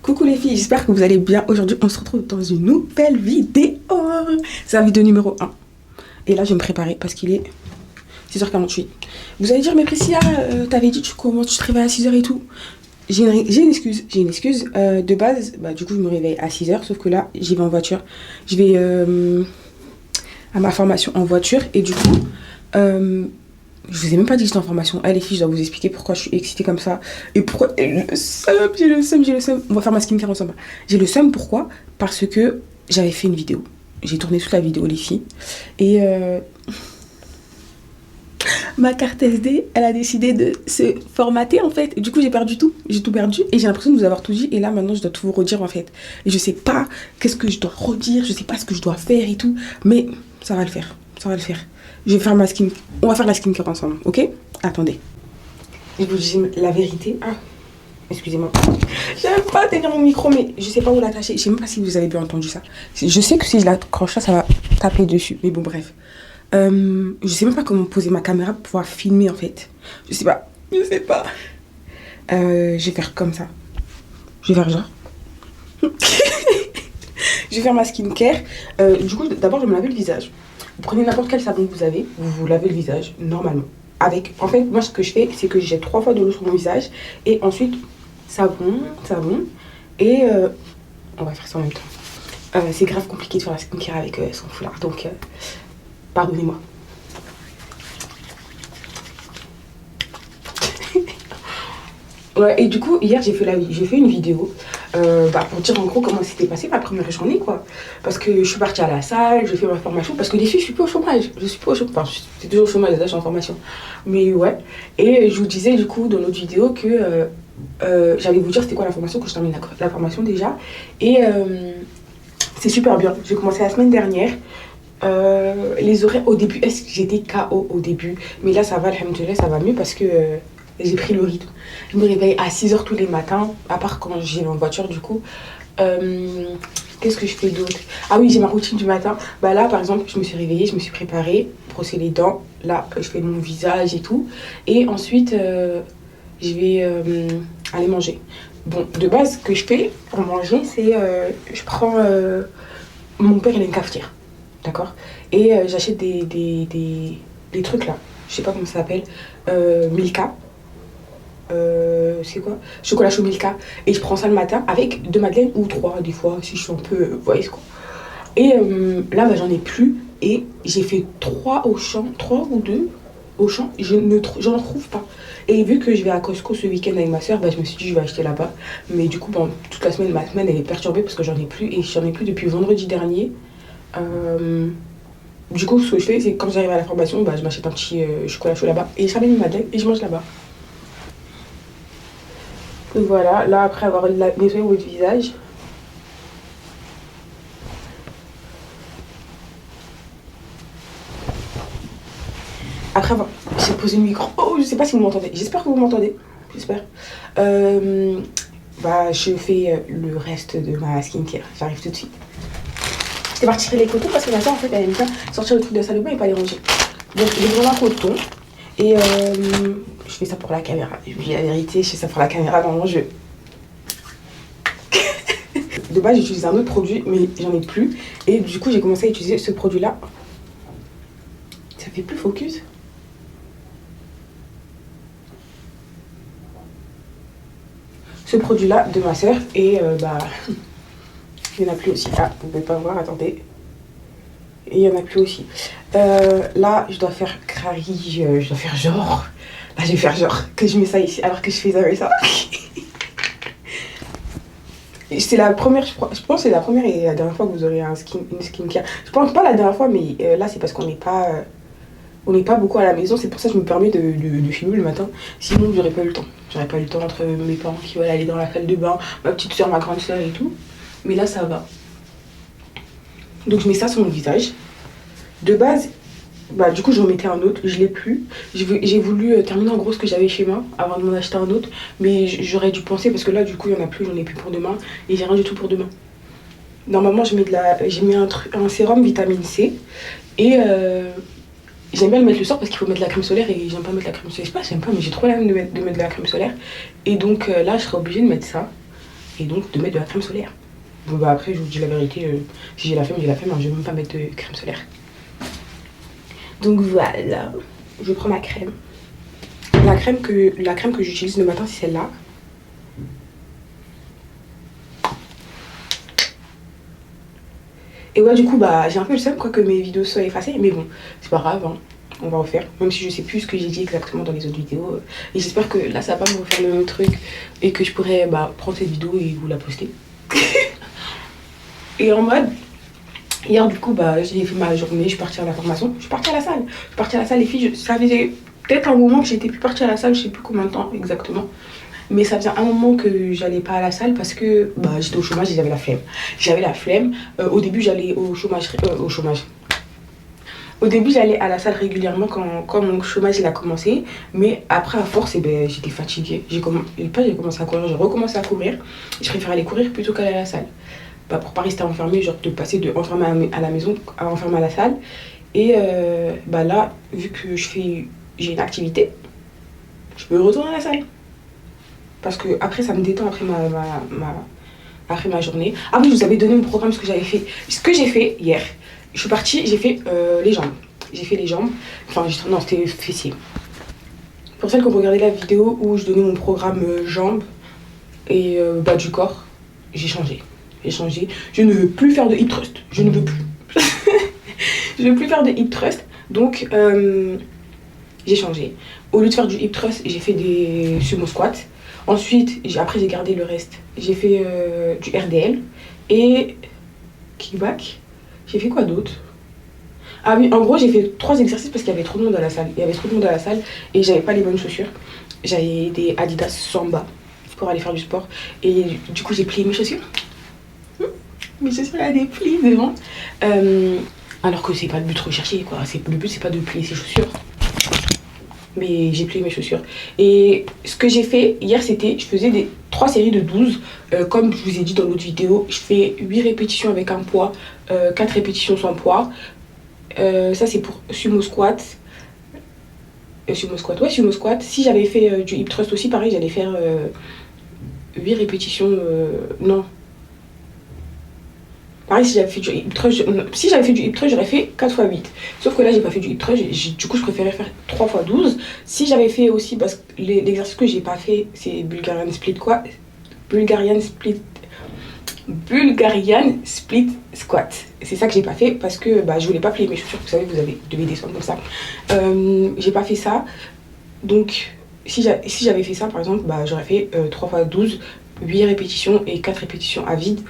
Coucou les filles, j'espère que vous allez bien. Aujourd'hui, on se retrouve dans une nouvelle vidéo. C'est la vidéo numéro 1. Et là, je vais me préparer parce qu'il est 6h48. Vous allez dire, mais Priscilla, t'avais dit comment tu te réveilles à 6h et tout. J'ai une excuse. De base, du coup, je me réveille à 6h, sauf que là, j'y vais en voiture. Je vais à ma formation en voiture et du coup... je vous ai même pas dit que j'étais en formation. Allez les filles, je dois vous expliquer pourquoi je suis excitée comme ça. Et pourquoi j'ai le seum. On va faire ma skincare ensemble. J'ai le seum, pourquoi? Parce que j'avais fait une vidéo. J'ai tourné toute la vidéo, les filles. Et ma carte SD, elle a décidé de se formater, en fait. Et du coup, j'ai perdu tout. J'ai tout perdu. Et j'ai l'impression de vous avoir tout dit. Et là, maintenant, je dois tout vous redire, en fait. Et je sais pas qu'est-ce que je dois redire. Je sais pas ce que je dois faire et tout. Mais ça va le faire. Ça va le faire. Je vais faire ma skin. On va faire la skincare ensemble, ok? Attendez. Je vous dis la vérité. Ah, excusez-moi. J'aime pas tenir mon micro, mais je sais pas où l'attacher. Je sais même pas si vous avez bien entendu ça. Je sais que si je l'accroche là, ça va taper dessus. Mais bon, bref. Je sais même pas comment poser ma caméra pour pouvoir filmer, en fait. Je sais pas. Je vais faire comme ça. Je vais faire genre. Je vais faire ma skincare. Du coup, d'abord, je vais me laver le visage. Vous prenez n'importe quel savon que vous avez, vous vous lavez le visage normalement. En fait, moi ce que je fais, c'est que j'ai 3 fois de l'eau sur mon visage et ensuite savon. Et on va faire ça en même temps. C'est grave compliqué de faire la skincare avec son foulard, donc pardonnez-moi. Ouais, et du coup, hier, j'ai fait une vidéo pour dire en gros comment s'était passé ma première journée, quoi. Parce que je suis partie à la salle, j'ai fait ma formation. Parce que les filles, je suis plus au chômage. Enfin, c'est toujours au chômage, là, je suis en formation. Mais ouais. Et je vous disais, du coup, dans l'autre vidéo, que j'allais vous dire c'était quoi la formation, que je termine la formation déjà. Et c'est super bien. J'ai commencé la semaine dernière. Les horaires, au début, j'étais KO au début. Mais là, ça va, alhamdoulilah, ça va mieux parce que... j'ai pris le rythme. Je me réveille à 6h tous les matins, à part quand j'ai en voiture du coup. Qu'est-ce que je fais d'autre? Ah oui, j'ai ma routine du matin. Là, par exemple, je me suis réveillée, je me suis préparée, brosser les dents. Là, je fais mon visage et tout. Et ensuite, je vais aller manger. Bon, de base, ce que je fais pour manger, c'est... je prends... mon père, il a une cafetière. D'accord? Et j'achète des trucs là. Je sais pas comment ça s'appelle. Milka. C'est quoi? Chocolat chaud Milka. Et je prends ça le matin avec 2 madeleines ou 3 des fois si je suis un peu vous voyez quoi. Et là j'en ai plus et j'ai fait 3 au champ, 3 ou 2 au champ, j'en trouve pas. Et vu que je vais à Costco ce week-end avec ma soeur, je me suis dit je vais acheter là-bas. Mais du coup toute la semaine, ma semaine elle est perturbée parce que j'en ai plus et j'en ai plus depuis vendredi dernier. Du coup ce que je fais c'est quand j'arrive à la formation, je m'achète un petit chocolat chaud là-bas et je ramène une madeleine et je mange là-bas. Et voilà, là après avoir nettoyé votre visage, après avoir, j'ai posé le micro, je sais pas si vous m'entendez, j'espère que vous m'entendez, j'espère. Je fais le reste de ma skincare, j'arrive tout de suite. J'étais partie tirer les cotons parce que ma soeur en fait elle aime bien sortir le truc de la salle de bain et pas les ranger. Donc j'ai besoin d'un coton et je fais ça pour la caméra, je vous dis la vérité, je fais ça pour la caméra dans mon jeu. De base j'utilise un autre produit mais j'en ai plus et du coup j'ai commencé à utiliser ce produit là. Ça fait plus focus. Ce produit là de ma soeur et il n'y en a plus aussi. Ah vous pouvez pas voir, attendez. Et il n'y en a plus aussi. Là je dois faire crari, je dois faire genre. Là je vais faire genre que je mets ça ici alors que je fais ça avec ça. C'est la première, je pense que c'est la première et la dernière fois que vous aurez une skincare. Je pense pas la dernière fois, mais là c'est parce qu'on n'est pas beaucoup à la maison. C'est pour ça que je me permets de filmer le matin. Sinon j'aurais pas eu le temps. J'aurais pas eu le temps entre mes parents qui veulent aller dans la salle de bain, ma petite soeur, ma grande soeur et tout. Mais là ça va. Donc je mets ça sur mon visage. De base, du coup je remettais un autre, je l'ai plus. J'ai voulu terminer en gros ce que j'avais chez moi avant de m'en acheter un autre. Mais j'aurais dû penser parce que là du coup il n'y en a plus, j'en ai plus pour demain. Et j'ai rien du tout pour demain. Normalement j'ai mis un sérum vitamine C. Et j'aime bien le mettre le soir parce qu'il faut mettre de la crème solaire et j'aime pas mettre la crème solaire. Je sais pas, j'aime pas mais j'ai trop la haine de mettre de la crème solaire. Et donc là je serais obligée de mettre ça. et donc de mettre de la crème solaire. Bon bah après je vous dis la vérité, si j'ai la flemme, hein, je vais même pas mettre de crème solaire. Donc voilà, je prends ma crème. La crème que j'utilise le matin c'est celle-là. Et ouais du coup bah j'ai un peu le seum quoi que mes vidéos soient effacées, mais bon c'est pas grave hein. On va refaire, même si je sais plus ce que j'ai dit exactement dans les autres vidéos. Et j'espère que là ça va pas me refaire le même truc et que je pourrais prendre cette vidéo et vous la poster. Et en mode, hier du coup j'ai fait ma journée, je suis partie à la formation, je suis partie à la salle. Je suis partie à la salle les filles, ça faisait peut-être un moment que j'étais plus partie à la salle, je sais plus combien de temps exactement. Mais ça faisait un moment que j'allais pas à la salle parce que j'étais au chômage et j'avais la flemme. J'avais la flemme. Au début j'allais au chômage. Au début j'allais à la salle régulièrement quand mon chômage il a commencé. Mais après à force j'étais fatiguée. J'ai commencé à courir, j'ai recommencé à courir. Je préfère aller courir plutôt qu'aller à la salle. Pour pas rester enfermée, genre de passer de enfermée à la maison à enfermée à la salle. Et là, vu que j'ai une activité, je peux retourner à la salle. Parce que après ça me détend après ma journée. Ah oui, je vous avais donné mon programme, ce que j'avais fait. Ce que j'ai fait hier, je suis partie, j'ai fait les jambes. J'ai fait les jambes, enfin non c'était fessier. Pour celles qui ont regardé la vidéo où je donnais mon programme jambes et bas du corps, j'ai changé. Je ne veux plus faire de hip thrust, je ne veux plus. Je ne veux plus faire de hip thrust, donc j'ai changé. Au lieu de faire du hip thrust, j'ai fait des sumo squats. Ensuite, après j'ai gardé le reste. J'ai fait du RDL et kickback. J'ai fait quoi d'autre? Ah oui, en gros j'ai fait 3 exercices parce qu'il y avait trop de monde à la salle. Il y avait trop de monde à la salle et j'avais pas les bonnes chaussures. J'avais des Adidas Samba pour aller faire du sport. Et du coup j'ai plié mes chaussures. Mes chaussures à des plis devant. Alors que c'est pas le but recherché quoi. Le but c'est pas de plier ses chaussures. Mais j'ai plié mes chaussures. Et ce que j'ai fait hier c'était, je faisais 3 séries de 12. Comme je vous ai dit dans l'autre vidéo, je fais 8 répétitions avec un poids, 4 répétitions sans poids. Ça c'est pour sumo squat. Sumo squat. Si j'avais fait du hip thrust aussi, pareil, j'allais faire 8 répétitions. Non. Pareil, si j'avais fait du hip thrust, j'aurais fait 4 x 8. Sauf que là, j'ai pas fait du hip thrust, du coup, je préférais faire 3 x 12. Si j'avais fait aussi, parce que l'exercice que j'ai pas fait, c'est Bulgarian split squat. C'est ça que j'ai pas fait parce que je voulais pas plier mes chaussures. Vous savez, vous devez descendre comme ça. J'ai pas fait ça. Donc, si j'avais fait ça, par exemple, j'aurais fait 3 x 12, 8 répétitions et 4 répétitions à vide.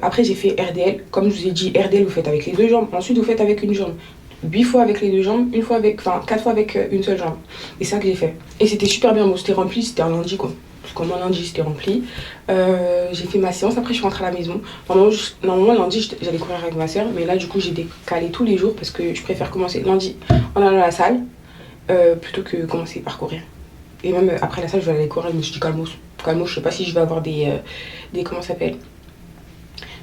Après j'ai fait RDL, comme je vous ai dit, RDL vous faites avec les 2 jambes, ensuite vous faites avec une jambe, 8 fois avec les 2 jambes, 4 fois avec une seule jambe. Et c'est ça que j'ai fait. Et c'était super bien, bon c'était rempli, c'était un lundi quoi. Parce que moi lundi c'était rempli. J'ai fait ma séance, après je suis rentrée à la maison. Normalement lundi j'allais courir avec ma soeur, mais là du coup j'ai décalé tous les jours parce que je préfère commencer lundi en allant à la salle plutôt que commencer par courir. Et même après la salle je vais aller courir, je me suis dit calmos, je sais pas si je vais avoir des comment ça s'appelle.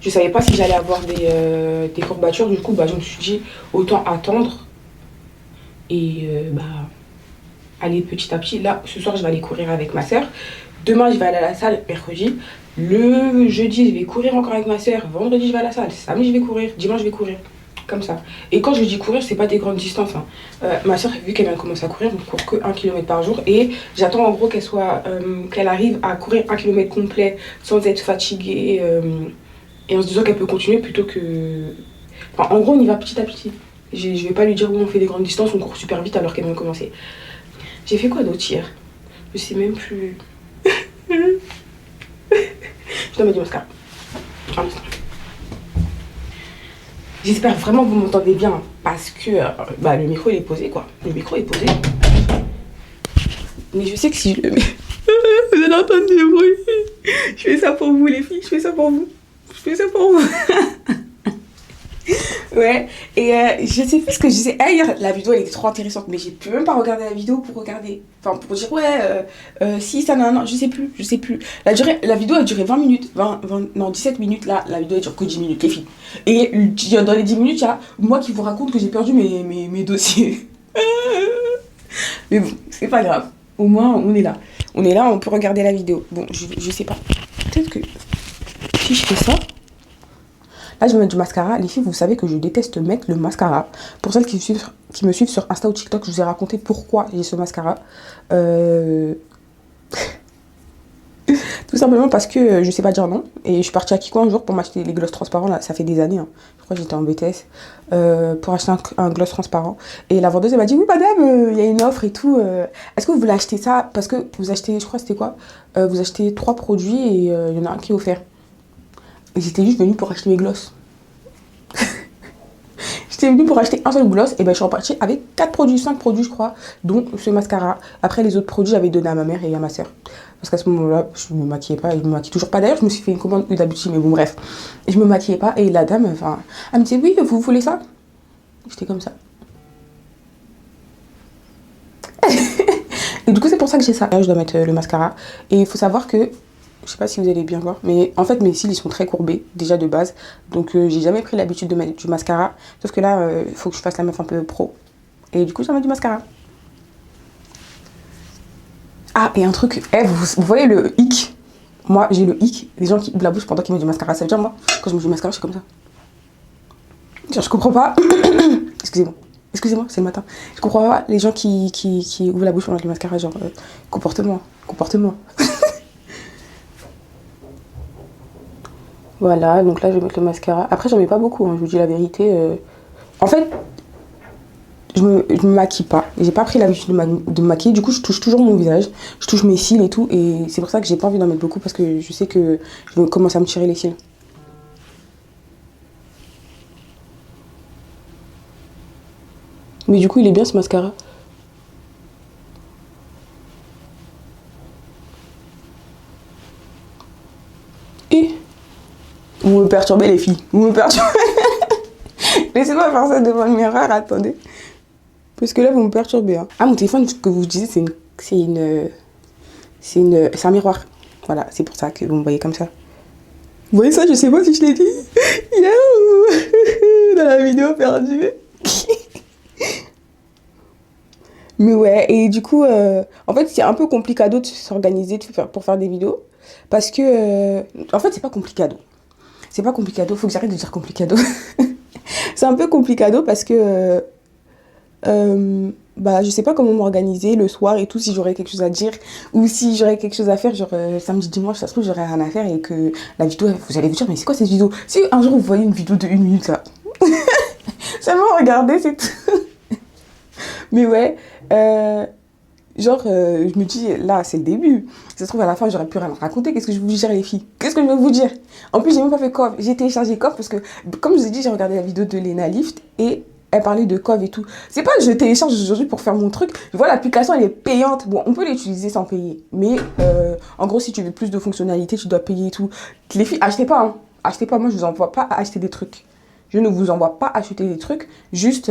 Je savais pas si j'allais avoir des courbatures, du coup je me suis dit autant attendre et aller petit à petit. Là ce soir je vais aller courir avec ma soeur, demain je vais aller à la salle, mercredi, le jeudi je vais courir encore avec ma soeur, vendredi je vais à la salle, samedi je vais courir, dimanche je vais courir, comme ça. Et quand je dis courir c'est pas des grandes distances hein. Ma soeur vu qu'elle vient de commencer à courir, on court que 1 km par jour et j'attends en gros qu'elle arrive à courir 1 km complet sans être fatiguée et en se disant qu'elle peut continuer plutôt que... Enfin, en gros, on y va petit à petit. Je vais pas lui dire où on fait des grandes distances, on court super vite alors qu'elle vient de commencer. J'ai fait quoi d'autre hier? Je sais même plus. Je dois mettre du mascara. Un instant. J'espère vraiment que vous m'entendez bien parce que le micro il est posé quoi. Le micro est posé. Mais je sais que si je le mets... Vous allez entendre du bruit. Je fais ça pour vous les filles, je fais ça pour vous. Ouais, et je sais plus ce que je disais. Hier, la vidéo elle était trop intéressante, mais j'ai pu même pas regarder la vidéo pour regarder. Enfin, pour dire si ça non, je sais plus. La vidéo a duré 20 minutes, 17 minutes. Là, la vidéo elle dure que 10 minutes, les filles. Et dans les 10 minutes, il y a moi qui vous raconte que j'ai perdu mes dossiers. Mais bon, c'est pas grave. Au moins, on est là. On peut regarder la vidéo. Bon, je sais pas. peut-être que si je fais ça, là je vais mettre du mascara. Les filles, vous savez que je déteste mettre le mascara. Pour celles qui me suivent sur Insta ou TikTok, je vous ai raconté pourquoi j'ai ce mascara. Tout simplement parce que je sais pas dire non. Et je suis partie à Kiko un jour pour m'acheter les glosses transparents. Là, ça fait des années. Hein. Je crois que j'étais en BTS. Pour acheter un gloss transparent. Et la vendeuse, elle m'a dit, oui, madame, il y a une offre et tout. Est-ce que vous voulez acheter ça? Parce que vous achetez, je crois, c'était quoi? Vous achetez 3 produits et il y en a un qui est offert. Et j'étais juste venue pour acheter mes glosses. J'étais venue pour acheter un seul gloss. Et ben, je suis repartie avec 4 produits, 5 produits, je crois. Dont ce mascara. Après, les autres produits, j'avais donné à ma mère et à ma soeur. Parce qu'à ce moment-là, je me maquillais pas. Et je me maquille toujours pas. D'ailleurs, je me suis fait une commande d'habitude, mais bon, bref. Et je me maquillais pas. Et la dame, enfin, elle me disait, oui, vous voulez ça? J'étais comme ça. Et du coup, c'est pour ça que j'ai ça. Là, je dois mettre le mascara. Et il faut savoir que, je sais pas si vous allez bien voir, mais en fait, mes cils, ils sont très courbés, déjà de base. Donc, j'ai jamais pris l'habitude de mettre du mascara. Sauf que là, il faut que je fasse la meuf un peu pro. Et du coup, je vais mettre du mascara. Ah, et un truc, vous voyez le hic? Moi, j'ai le hic. Les gens qui ouvrent la bouche pendant qu'ils mettent du mascara. Ça veut dire, moi, quand je mets du mascara, je suis comme ça. Genre, je comprends pas. Excusez-moi. Excusez-moi, c'est le matin. Je comprends pas les gens qui ouvrent la bouche pendant le mascara. Genre, comportement. Comportement. Voilà, donc là, je vais mettre le mascara. Après, j'en mets pas beaucoup, hein, je vous dis la vérité. En fait, je me maquille pas. J'ai pas pris l'habitude de me maquiller. Du coup, je touche toujours mon visage. Je touche mes cils et tout. Et c'est pour ça que j'ai pas envie d'en mettre beaucoup parce que je sais que je vais commencer à me tirer les cils. Mais du coup, il est bien ce mascara. Et vous me perturbez, les filles. Vous me perturbez. Laissez-moi faire ça devant le miroir, attendez. Parce que là, vous me perturbez. Hein. Ah, mon téléphone, ce que vous disiez, c'est un miroir. Voilà, c'est pour ça que vous me voyez comme ça. Vous voyez ça, je sais pas si je l'ai dit. Dans la vidéo perdue. Mais ouais, et du coup, en fait, c'est un peu complicado de s'organiser pour faire des vidéos. Parce que, en fait, c'est pas complicado. C'est pas complicado, faut que j'arrête de dire complicado. C'est un peu complicado parce que, bah, je sais pas comment m'organiser le soir et tout, si j'aurais quelque chose à dire ou si j'aurais quelque chose à faire, genre samedi, dimanche, ça se trouve, j'aurais rien à faire et que la vidéo, vous allez vous dire, mais c'est quoi cette vidéo? Si un jour vous voyez une vidéo de 1 minute, là, seulement regardez, c'est tout. Mais ouais, genre, je me dis, là, c'est le début. Ça se trouve, à la fin, j'aurais plus rien à raconter. Qu'est-ce que je vais vous dire, les filles? Qu'est-ce que je vais vous dire? En plus, j'ai même pas fait Cove. J'ai téléchargé Cove parce que, comme je vous ai dit, j'ai regardé la vidéo de Lena Lift et elle parlait de Cove et tout. C'est pas que je télécharge aujourd'hui pour faire mon truc. Je vois, l'application, elle est payante. Bon, on peut l'utiliser sans payer. Mais, en gros, si tu veux plus de fonctionnalités, tu dois payer et tout. Les filles, achetez pas, hein. Achetez pas. Moi, je vous envoie pas à acheter des trucs. Je ne vous envoie pas acheter des trucs. Juste...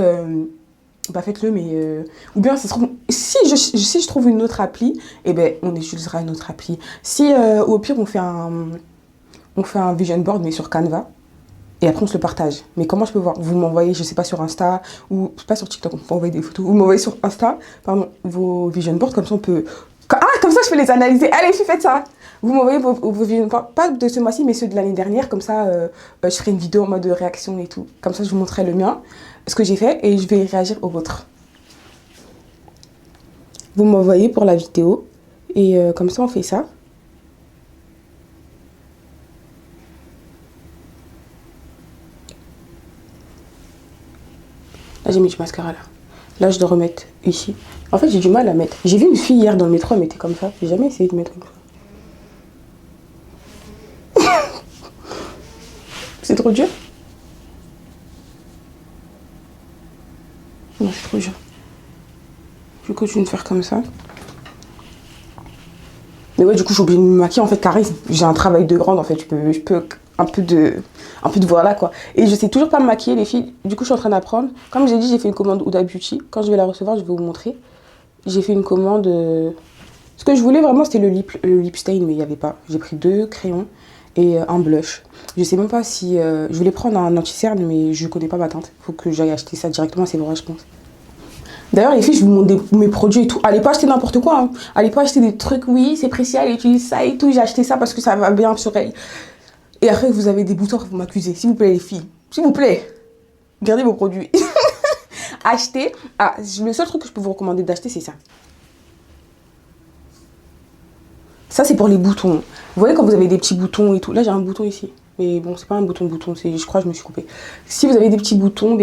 bah faites-le, mais ou bien ça se trouve, si je trouve une autre appli, eh ben on utilisera une autre appli. Si au pire on fait un vision board mais sur Canva et après on se le partage. Mais comment je peux voir? Vous m'envoyez, je sais pas, sur Insta ou pas sur TikTok, on peut envoyer des photos. Vous m'envoyez sur Insta, pardon, vos vision boards, comme ça on peut, comme ça je peux les analyser. Allez, faites ça. Vous m'envoyez vos vision boards, pas de ce mois-ci mais ceux de l'année dernière, comme ça je ferai une vidéo en mode réaction et tout. Comme ça je vous montrerai le mien, ce que j'ai fait, et je vais réagir au vôtre. Vous m'envoyez pour la vidéo et comme ça on fait ça. Là j'ai mis du mascara là. Là je dois remettre ici. En fait j'ai du mal à mettre. J'ai vu une fille hier dans le métro, elle mettait comme ça. J'ai jamais essayé de mettre comme ça. C'est trop dur. Non, c'est trop dur. Je continue de faire comme ça. Mais ouais, du coup, je suis obligée de me maquiller. En fait, charisme. J'ai un travail de grande, en fait. Je peux un peu de voilà, quoi. Et je sais toujours pas me maquiller, les filles. Du coup, je suis en train d'apprendre. Comme j'ai dit, j'ai fait une commande Huda Beauty. Quand je vais la recevoir, je vais vous montrer. J'ai fait une commande... Ce que je voulais vraiment, c'était le lip stain, mais il n'y avait pas. J'ai pris 2 crayons et un blush. Je sais même pas si... je voulais prendre un anti-cerne, mais je connais pas ma teinte. Faut que j'aille acheter ça directement à Sephora, je pense. D'ailleurs, les filles, je vous montre mes produits et tout. Allez pas acheter n'importe quoi. Hein. Allez pas acheter des trucs, oui, c'est précieux, elle utilise ça et tout. J'ai acheté ça parce que ça va bien sur elle. Et après, vous avez des boutons, vous m'accusez. S'il vous plaît, les filles. S'il vous plaît. Gardez vos produits. Achetez. Ah, le seul truc que je peux vous recommander d'acheter, c'est ça. Ça, c'est pour les boutons. Vous voyez quand vous avez des petits boutons et tout. Là, j'ai un bouton ici. Mais bon, c'est pas un bouton, je crois que je me suis coupée. Si vous avez des petits boutons,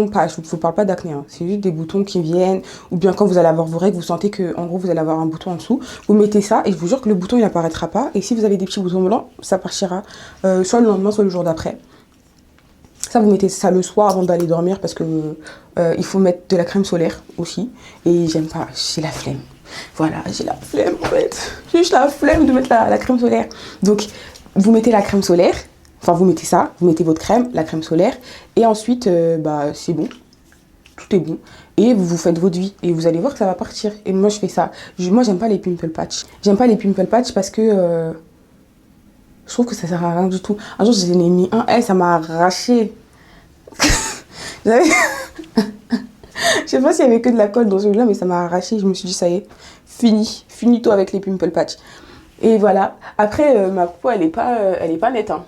pas, je ne vous parle pas d'acné, hein, c'est juste des boutons qui viennent, ou bien quand vous allez avoir vos règles, vous sentez que, en gros, vous allez avoir un bouton en dessous, vous mettez ça, et je vous jure que le bouton, il n'apparaîtra pas, et si vous avez des petits boutons blancs, ça partira soit le lendemain, soit le jour d'après. Ça, vous mettez ça le soir avant d'aller dormir, parce que il faut mettre de la crème solaire aussi, et j'aime pas, j'ai la flemme. Voilà, j'ai la flemme, en fait. J'ai juste la flemme de mettre la crème solaire. Donc, vous mettez la crème solaire. Enfin, vous mettez ça, vous mettez votre crème, la crème solaire, et ensuite, c'est bon, tout est bon. Et vous faites votre vie, et vous allez voir que ça va partir. Et moi, je fais ça. Moi, j'aime pas les pimple patch. J'aime pas les pimple patch parce que je trouve que ça sert à rien du tout. Un jour, j'en ai mis un, ça m'a arraché. Vous savez, je sais pas s'il y avait que de la colle dans celui-là, mais ça m'a arraché. Je me suis dit, ça y est, finito avec les pimple patch. Et voilà. Après, ma peau, elle est pas nette, hein.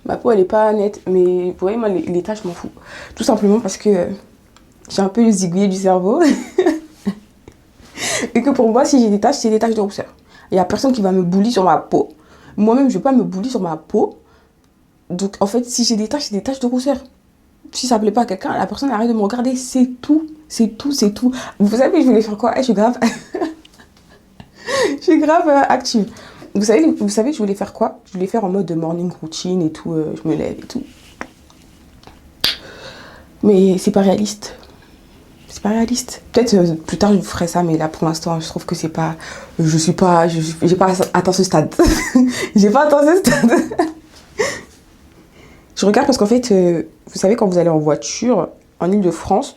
Ma peau, elle est pas nette, mais vous voyez, moi, les taches, je m'en fous. Tout simplement parce que j'ai un peu les aiguilles du cerveau. Et que pour moi, si j'ai des taches, c'est des taches de rousseur. Il n'y a personne qui va me bully sur ma peau. Moi-même, je ne vais pas me bully sur ma peau. Donc, en fait, si j'ai des taches, c'est des taches de rousseur. Si ça ne plaît pas à quelqu'un, la personne arrête de me regarder. C'est tout. C'est tout, c'est tout. Vous savez, je voulais faire quoi? Je suis grave... je suis grave active. Vous savez, je voulais faire quoi? Je voulais faire en mode de morning routine et tout, je me lève et tout. Mais c'est pas réaliste. C'est pas réaliste. Peut-être plus tard je vous ferai ça, mais là pour l'instant je trouve que c'est pas... j'ai pas atteint ce stade. J'ai pas atteint ce stade. Je regarde parce qu'en fait, vous savez quand vous allez en voiture, en Île-de-France,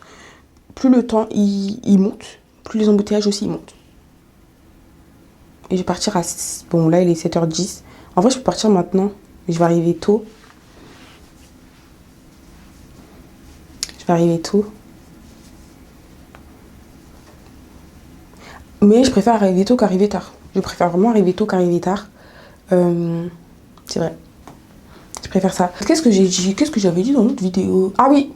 plus le temps il monte, plus les embouteillages aussi ils montent. Et je vais partir à... Bon, là, il est 7h10. En vrai, je peux partir maintenant. Mais je vais arriver tôt. Mais je préfère arriver tôt qu'arriver tard. Je préfère vraiment arriver tôt qu'arriver tard. C'est vrai. Je préfère ça. Qu'est-ce que j'ai dit? Qu'est-ce que j'avais dit dans l'autre vidéo? Ah oui!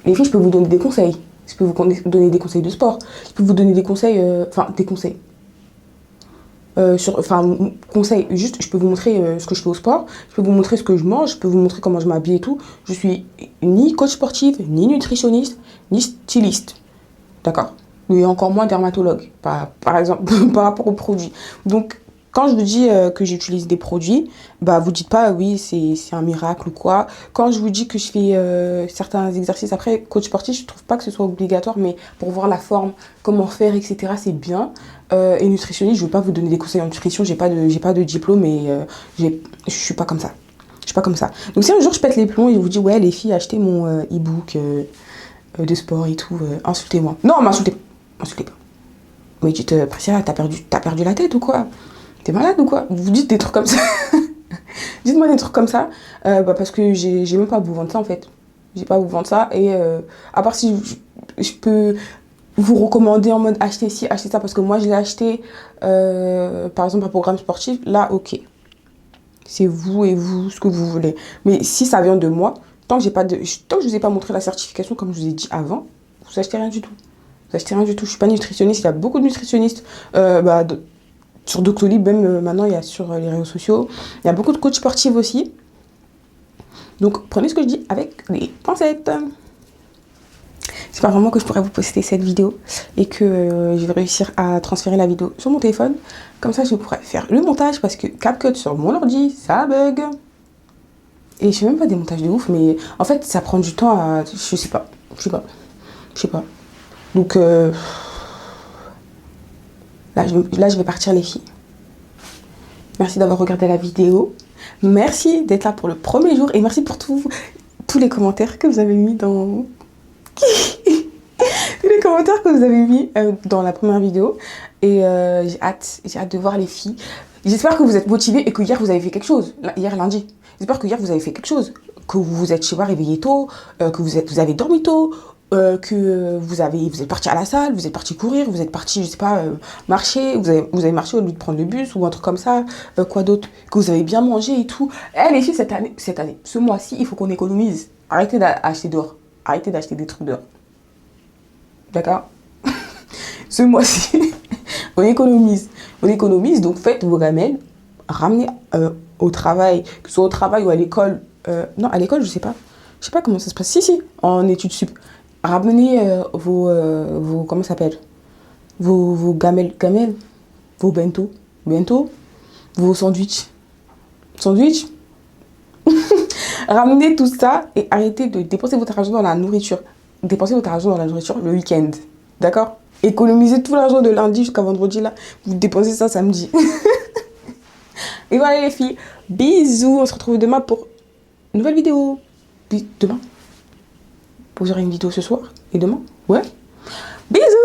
Les filles, je peux vous donner des conseils. Je peux vous donner des conseils de sport. Je peux vous donner des conseils... des conseils. Conseil, juste je peux vous montrer ce que je fais au sport, je peux vous montrer ce que je mange, je peux vous montrer comment je m'habille et tout. Je suis ni coach sportive, ni nutritionniste, ni styliste, d'accord? Et encore moins dermatologue, par exemple, par rapport aux produits. Donc quand je vous dis que j'utilise des produits, vous dites pas oui c'est un miracle ou quoi. Quand je vous dis que je fais certains exercices, après coach sportif, je trouve pas que ce soit obligatoire, mais pour voir la forme, comment faire, etc. c'est bien. Et nutritionniste, je veux pas vous donner des conseils en nutrition, j'ai pas de diplôme et je suis pas comme ça. Je suis pas comme ça. Donc si un jour je pète les plombs et je vous dis ouais les filles achetez mon e-book de sport et tout, insultez-moi. Non, m'insultez pas. Mais dites Priscilla, t'as perdu la tête ou quoi? T'es malade ou quoi? Vous dites des trucs comme ça. Dites-moi des trucs comme ça. Parce que j'ai même pas à vous vendre ça en fait. J'ai pas à vous vendre ça. Et à part si je peux vous recommander en mode acheter ci, acheter ça. Parce que moi je l'ai acheté par exemple un programme sportif. Là ok. C'est vous et vous ce que vous voulez. Mais si ça vient de moi, tant que je vous ai pas montré la certification comme je vous ai dit avant, vous achetez rien du tout. Vous achetez rien du tout. Je suis pas nutritionniste. Il y a beaucoup de nutritionnistes. Sur Doctolib, même maintenant, il y a sur les réseaux sociaux. Il y a beaucoup de coachs sportifs aussi. Donc, prenez ce que je dis avec les pincettes. J'espère vraiment que je pourrai vous poster cette vidéo et que je vais réussir à transférer la vidéo sur mon téléphone. Comme ça, je pourrai faire le montage parce que CapCut sur mon ordi, ça bug. Et je fais même pas des montages de ouf, mais en fait, ça prend du temps à... Je sais pas. Donc... Là, je vais partir les filles. Merci d'avoir regardé la vidéo. Merci d'être là pour le premier jour. Et merci pour tous les commentaires que vous avez mis dans... tous les commentaires que vous avez mis dans la première vidéo. Et j'ai hâte de voir les filles. J'espère que vous êtes motivés et que hier vous avez fait quelque chose. Hier lundi. J'espère que hier vous avez fait quelque chose. Que vous êtes chez vous réveillé tôt. Que vous avez dormi tôt. que vous êtes parti à la salle, vous êtes parti courir, vous êtes parti, je sais pas, marcher, vous avez marché au lieu de prendre le bus ou un truc comme ça, quoi d'autre, que vous avez bien mangé et tout. Eh les filles, ce mois-ci, il faut qu'on économise. Arrêtez d'acheter dehors. Arrêtez d'acheter des trucs dehors. D'accord? Ce mois-ci, on économise. On économise, donc faites vos gamelles, ramenez au travail, que ce soit au travail ou à l'école. Non, à l'école, je sais pas. Je sais pas comment ça se passe. Si, en études sup. Ramenez vos comment ça s'appelle? Vos gamelles, vos bento, vos sandwichs. Ramenez tout ça et arrêtez de dépenser votre argent dans la nourriture. Dépensez votre argent dans la nourriture le week-end. D'accord? Économisez tout l'argent de lundi jusqu'à vendredi là. Vous dépensez ça samedi. Et voilà les filles. Bisous. On se retrouve demain pour une nouvelle vidéo. Demain. Vous aurez une vidéo ce soir et demain. Ouais. Bisous.